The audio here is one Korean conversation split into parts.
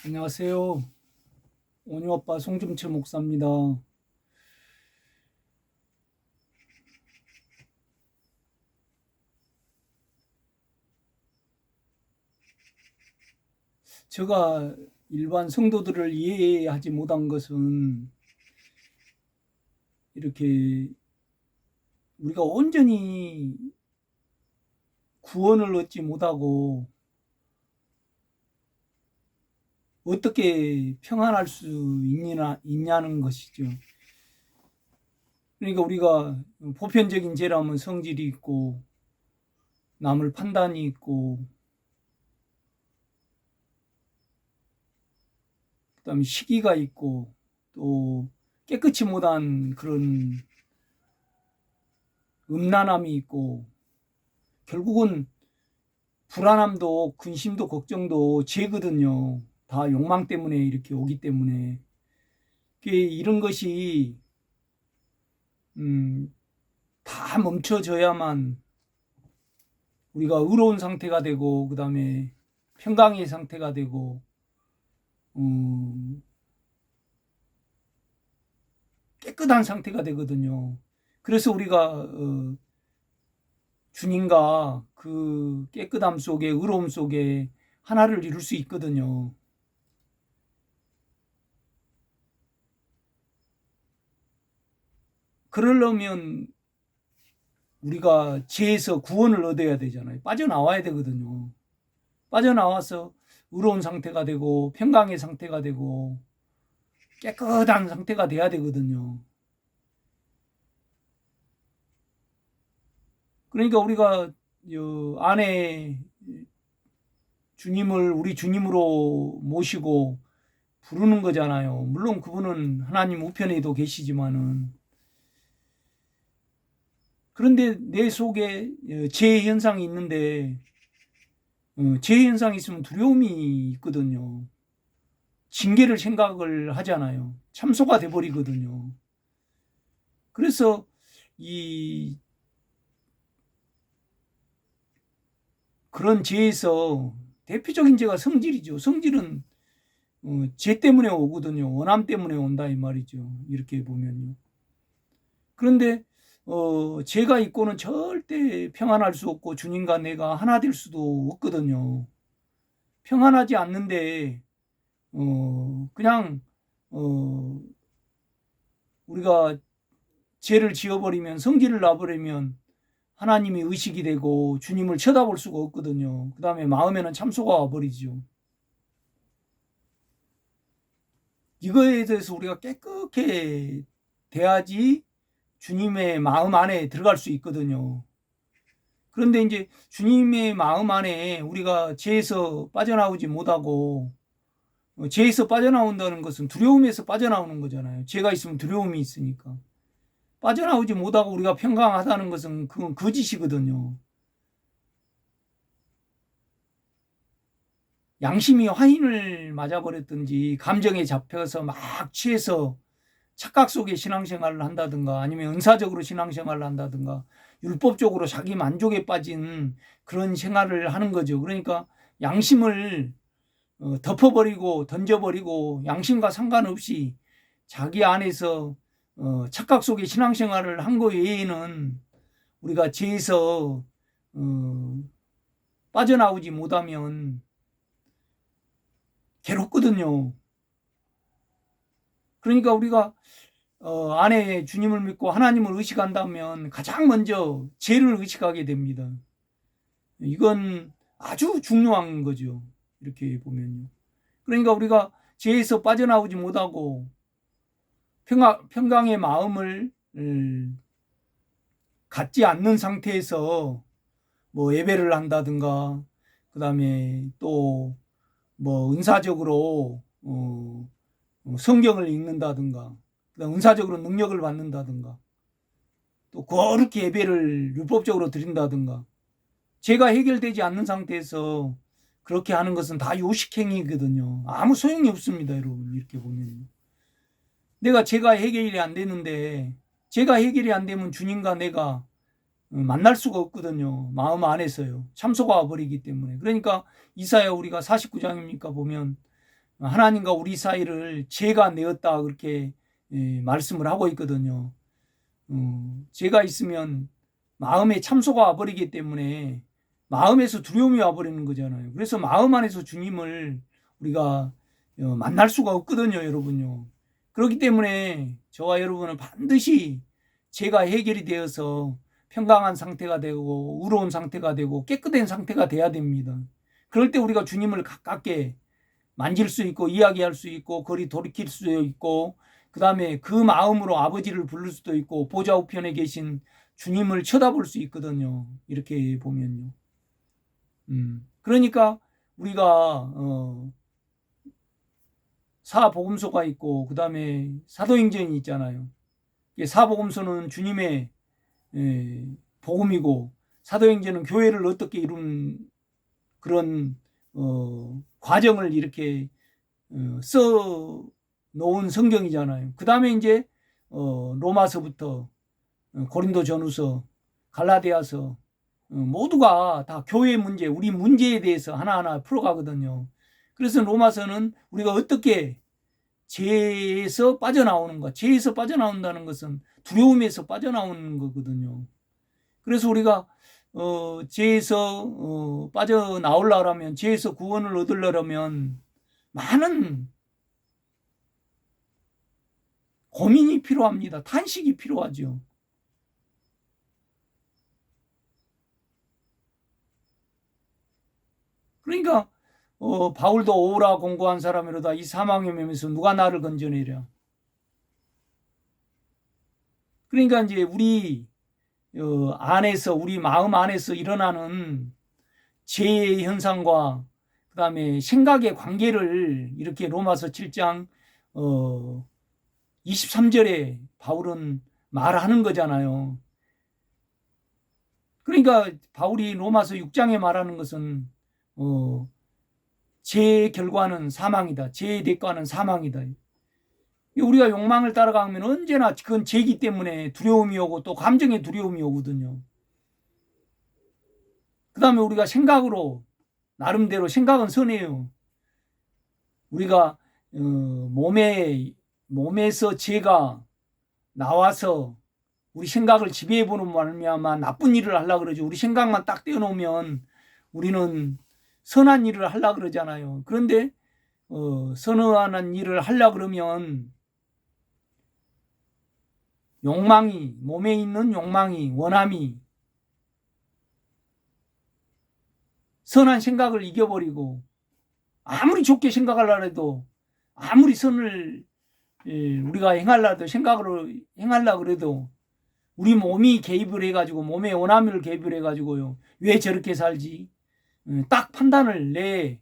안녕하세요. 온유아빠 송중철 목사입니다. 제가 일반 성도들을 이해하지 못한 것은 이렇게 우리가 온전히 구원을 얻지 못하고 어떻게 평안할 수 있냐는 것이죠. 그러니까 우리가 보편적인 죄라면 성질이 있고 남을 판단이 있고 그다음에 시기가 있고 또 깨끗이 못한 그런 음란함이 있고 결국은 불안함도 근심도 걱정도 죄거든요. 다 욕망 때문에 이렇게 오기 때문에 이런 것이 다 멈춰져야만 우리가 의로운 상태가 되고 그 다음에 평강의 상태가 되고 깨끗한 상태가 되거든요. 그래서 우리가 주님과 그 깨끗함 속에 의로움 속에 하나를 이룰 수 있거든요. 그러려면 우리가 죄에서 구원을 얻어야 되잖아요. 빠져나와야 되거든요. 빠져나와서 의로운 상태가 되고 평강의 상태가 되고 깨끗한 상태가 돼야 되거든요. 그러니까 우리가 안에 주님을 우리 주님으로 모시고 부르는 거잖아요. 물론 그분은 하나님 우편에도 계시지만은 그런데 내 속에 죄 현상이 있는데 죄 현상이 있으면 두려움이 있거든요. 징계를 생각을 하잖아요. 참소가 돼버리거든요. 그래서 그런 죄에서 대표적인 죄가 성질이죠. 성질은 죄 때문에 오거든요. 원함 때문에 온다 이 말이죠. 이렇게 보면요. 그런데 죄가 있고는 절대 평안할 수 없고 주님과 내가 하나 될 수도 없거든요. 평안하지 않는데 그냥 우리가 죄를 지어버리면 성질을 놔버리면 하나님이 의식이 되고 주님을 쳐다볼 수가 없거든요. 그 다음에 마음에는 참소가 와버리죠. 이거에 대해서 우리가 깨끗하게 돼야지 주님의 마음 안에 들어갈 수 있거든요. 그런데 이제 주님의 마음 안에 우리가 죄에서 빠져나오지 못하고 죄에서 빠져나온다는 것은 두려움에서 빠져나오는 거잖아요. 죄가 있으면 두려움이 있으니까. 빠져나오지 못하고 우리가 평강하다는 것은 그건 거짓이거든요. 양심이 화인을 맞아버렸든지 감정에 잡혀서 막 취해서 착각 속에 신앙생활을 한다든가 아니면 은사적으로 신앙생활을 한다든가 율법적으로 자기 만족에 빠진 그런 생활을 하는 거죠. 그러니까 양심을 덮어버리고 던져버리고 양심과 상관없이 자기 안에서 착각 속에 신앙생활을 한 거 외에는 우리가 죄에서 빠져나오지 못하면 괴롭거든요. 그러니까 우리가 안에 주님을 믿고 하나님을 의식한다면 가장 먼저 죄를 의식하게 됩니다. 이건 아주 중요한 거죠. 이렇게 보면요. 그러니까 우리가 죄에서 빠져나오지 못하고 평강의 마음을 갖지 않는 상태에서 뭐 예배를 한다든가 그 다음에 또 뭐 은사적으로 성경을 읽는다든가 그다음 은사적으로 능력을 받는다든가 또 거룩히 예배를 율법적으로 드린다든가 죄가 해결되지 않는 상태에서 그렇게 하는 것은 다 요식행위거든요. 아무 소용이 없습니다. 여러분 이렇게 보면 내가 죄가 해결이 안 되는데 죄가 해결이 안 되면 주님과 내가 만날 수가 없거든요. 마음 안에서요. 참소가 와버리기 때문에. 그러니까 이사야 우리가 49장입니까 보면 하나님과 우리 사이를 죄가 내었다 그렇게 말씀을 하고 있거든요. 죄가 있으면 마음에 참소가 와버리기 때문에 마음에서 두려움이 와버리는 거잖아요. 그래서 마음 안에서 주님을 우리가 만날 수가 없거든요, 여러분요. 그렇기 때문에 저와 여러분은 반드시 죄가 해결이 되어서 평강한 상태가 되고 의로운 상태가 되고 깨끗한 상태가 돼야 됩니다. 그럴 때 우리가 주님을 가깝게 만질 수 있고 이야기할 수 있고 거리 돌이킬 수 있고 그 다음에 그 마음으로 아버지를 부를 수도 있고 보좌 우편에 계신 주님을 쳐다볼 수 있거든요. 이렇게 보면요. 그러니까 우리가 사복음서가 있고 그 다음에 사도행전이 있잖아요. 사복음서는 주님의 복음이고 사도행전은 교회를 어떻게 이룬 그런 과정을 이렇게 써 놓은 성경이잖아요. 그 다음에 이제 로마서부터 고린도전후서, 갈라디아서 모두가 다 교회 문제, 우리 문제에 대해서 하나하나 풀어가거든요. 그래서 로마서는 우리가 어떻게 죄에서 빠져나오는가, 죄에서 빠져나온다는 것은 두려움에서 빠져나오는 거거든요. 그래서 우리가 죄에서 빠져나오려면, 죄에서 구원을 얻으려면 많은 고민이 필요합니다. 탄식이 필요하죠. 그러니까 바울도 오라 공고한 사람이로다 이 사망의 몸에서 누가 나를 건져내랴. 그러니까 이제 우리 안에서, 우리 마음 안에서 일어나는 죄의 현상과 그 다음에 생각의 관계를 이렇게 로마서 7장 23절에 바울은 말하는 거잖아요. 그러니까 바울이 로마서 6장에 말하는 것은 죄의 결과는 사망이다. 죄의 대가는 사망이다. 우리가 욕망을 따라가면 언제나 그건 죄이기 때문에 두려움이 오고 또 감정의 두려움이 오거든요. 그 다음에 우리가 생각으로 나름대로 생각은 선해요. 우리가 몸에서 죄가 나와서 우리 생각을 지배해보는 말미암아 나쁜 일을 하려고 그러죠. 우리 생각만 딱 떼어놓으면 우리는 선한 일을 하려고 그러잖아요. 그런데 선한 일을 하려고 그러면 욕망이, 몸에 있는 욕망이, 원함이 선한 생각을 이겨버리고 아무리 좋게 생각하려고 해도 아무리 선을 우리가 행하려고 생각으로 행하려고 해도 우리 몸이 개입을 해가지고 몸의 원함을 개입을 해가지고요. 왜 저렇게 살지? 딱 판단을 내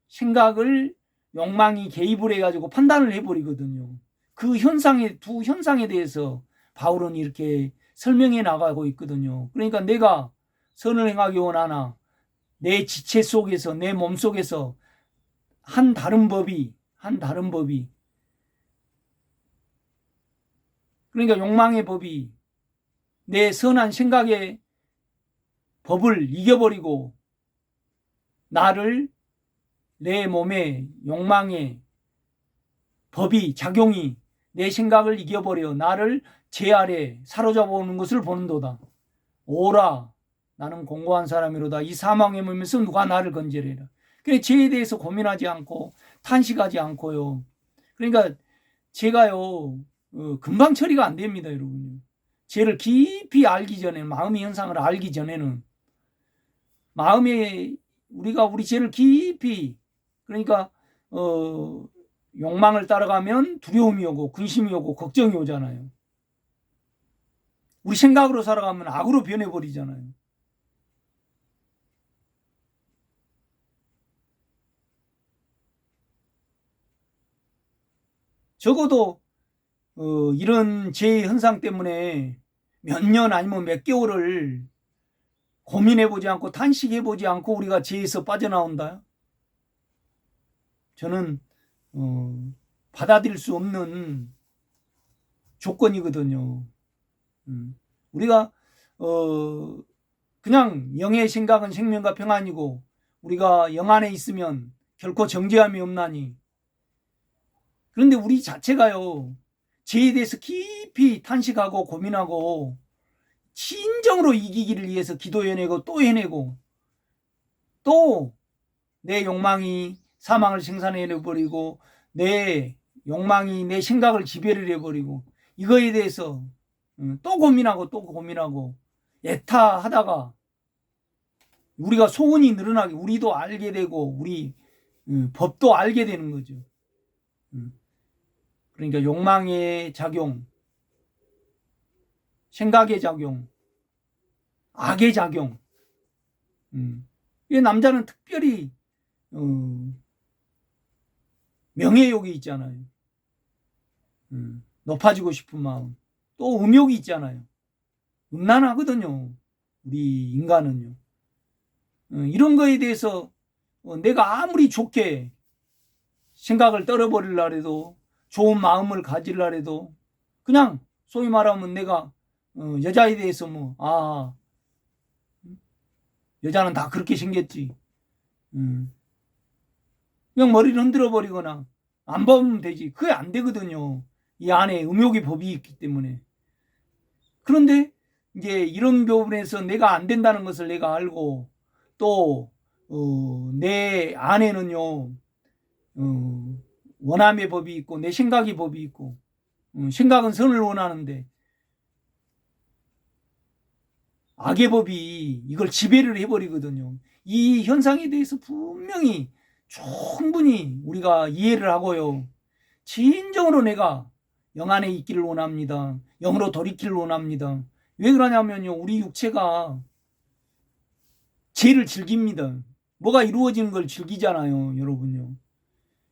생각을 욕망이 개입을 해가지고 판단을 해버리거든요. 그 두 현상에 대해서 바울은 이렇게 설명해 나가고 있거든요. 그러니까 내가 선을 행하기 원하나 내 지체 속에서 내 몸 속에서 한 다른 법이 그러니까 욕망의 법이 내 선한 생각의 법을 이겨버리고 나를 내 몸에 욕망의 법이 작용이 내 생각을 이겨버려 나를 죄 아래 사로잡아 오는 것을 보는도다. 오라 나는 공고한 사람이로다. 이 사망의 몸에서 누가 나를 건져내라. 그래 죄에 대해서 고민하지 않고 탄식하지 않고요. 그러니까 죄가요 금방 처리가 안 됩니다, 여러분. 죄를 깊이 알기 전에 마음의 현상을 알기 전에는 마음에 우리가 우리 죄를 깊이 그러니까 욕망을 따라가면 두려움이 오고 근심이 오고 걱정이 오잖아요. 우리 생각으로 살아가면 악으로 변해버리잖아요. 적어도 이런 죄의 현상 때문에 몇 년 아니면 몇 개월을 고민해보지 않고 탄식해보지 않고 우리가 죄에서 빠져나온다. 저는 받아들일 수 없는 조건이거든요. 우리가 그냥 영의 생각은 생명과 평안이고 우리가 영 안에 있으면 결코 정죄함이 없나니. 그런데 우리 자체가요, 죄에 대해서 깊이 탄식하고 고민하고 진정으로 이기기를 위해서 기도 해내고 또 해내고, 또 내 욕망이 사망을 생산해내버리고 내 욕망이 내 생각을 지배를 해버리고, 이거에 대해서 또 고민하고 또 고민하고 애타하다가 우리가 소원이 늘어나게, 우리도 알게 되고 우리 법도 알게 되는 거죠. 그러니까 욕망의 작용, 생각의 작용, 악의 작용. 이 남자는 특별히 명예욕이 있잖아요. 높아지고 싶은 마음. 또 음욕이 있잖아요. 음란하거든요, 우리 인간은요. 이런 거에 대해서 내가 아무리 좋게 생각을 떨어버리려 해도, 좋은 마음을 가지려 해도, 그냥 소위 말하면 내가 여자에 대해서 여자는 다 그렇게 생겼지, 그냥 머리를 흔들어 버리거나 안 보면 되지. 그게 안 되거든요. 이 안에 음욕의 법이 있기 때문에. 그런데 이제 이런 부분에서 내가 안 된다는 것을 내가 알고, 또 내 안에는요 원함의 법이 있고 내 생각의 법이 있고, 생각은 선을 원하는데 악의 법이 이걸 지배를 해버리거든요. 이 현상에 대해서 분명히 충분히 우리가 이해를 하고요, 진정으로 내가 영 안에 있기를 원합니다. 영으로 돌이키를 원합니다. 왜 그러냐면요, 우리 육체가 죄를 즐깁니다. 뭐가 이루어지는 걸 즐기잖아요, 여러분요.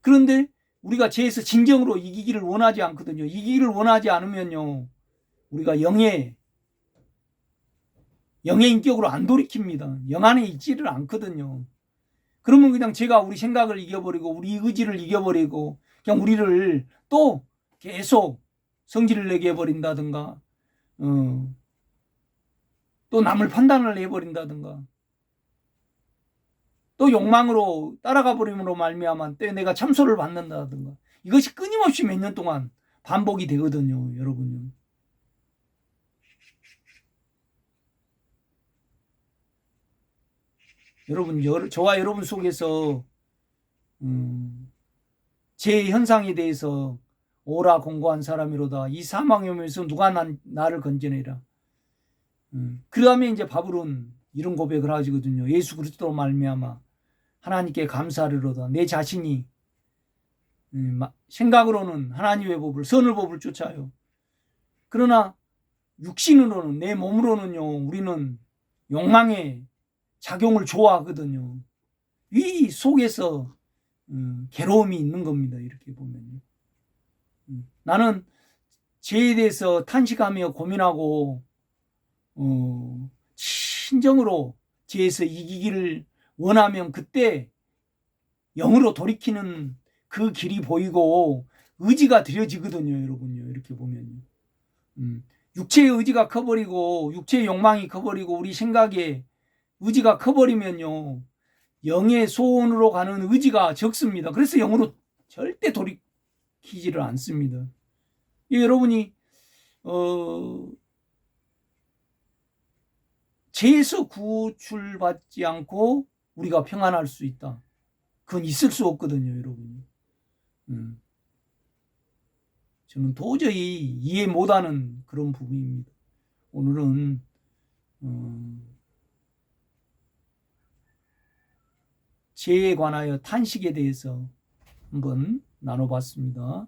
그런데 우리가 죄에서 진정으로 이기기를 원하지 않거든요. 이기기를 원하지 않으면요, 우리가 영의 인격으로 안 돌이킵니다. 영 안에 있지를 않거든요. 그러면 그냥 제가 우리 생각을 이겨버리고 우리 의지를 이겨버리고 그냥 우리를 또 계속 성질을 내게 해버린다든가, 또 남을 판단을 해버린다든가, 또 욕망으로 따라가 버림으로 말미암아 또 내가 참소를 받는다든가, 이것이 끊임없이 몇 년 동안 반복이 되거든요, 여러분요. 여러분, 저와 여러분 속에서 제 현상에 대해서 오라 공고한 사람이로다. 이 사망의 몸에서 누가 나를 건져내라. 그 다음에 이제 바울은 이런 고백을 하시거든요. 예수 그리스도로 말미암아 하나님께 감사하리로다. 내 자신이 생각으로는 하나님의 법을, 선을 법을 쫓아요. 그러나 육신으로는, 내 몸으로는요, 우리는 욕망의 작용을 좋아하거든요. 이 속에서 괴로움이 있는 겁니다, 이렇게 보면요. 나는 죄에 대해서 탄식하며 고민하고 진정으로 죄에서 이기기를 원하면 그때 영으로 돌이키는 그 길이 보이고 의지가 들여지거든요, 여러분요. 이렇게 보면요. 육체의 의지가 커버리고 육체의 욕망이 커버리고 우리 생각의 의지가 커버리면요, 영의 소원으로 가는 의지가 적습니다. 그래서 영으로 절대 돌이키지를 않습니다. 여러분이 죄에서 구출받지 않고 우리가 평안할 수 있다. 그건 있을 수 없거든요, 여러분. 저는 도저히 이해 못하는 그런 부분입니다. 오늘은 죄에 관하여 탄식에 대해서 한번 나눠봤습니다.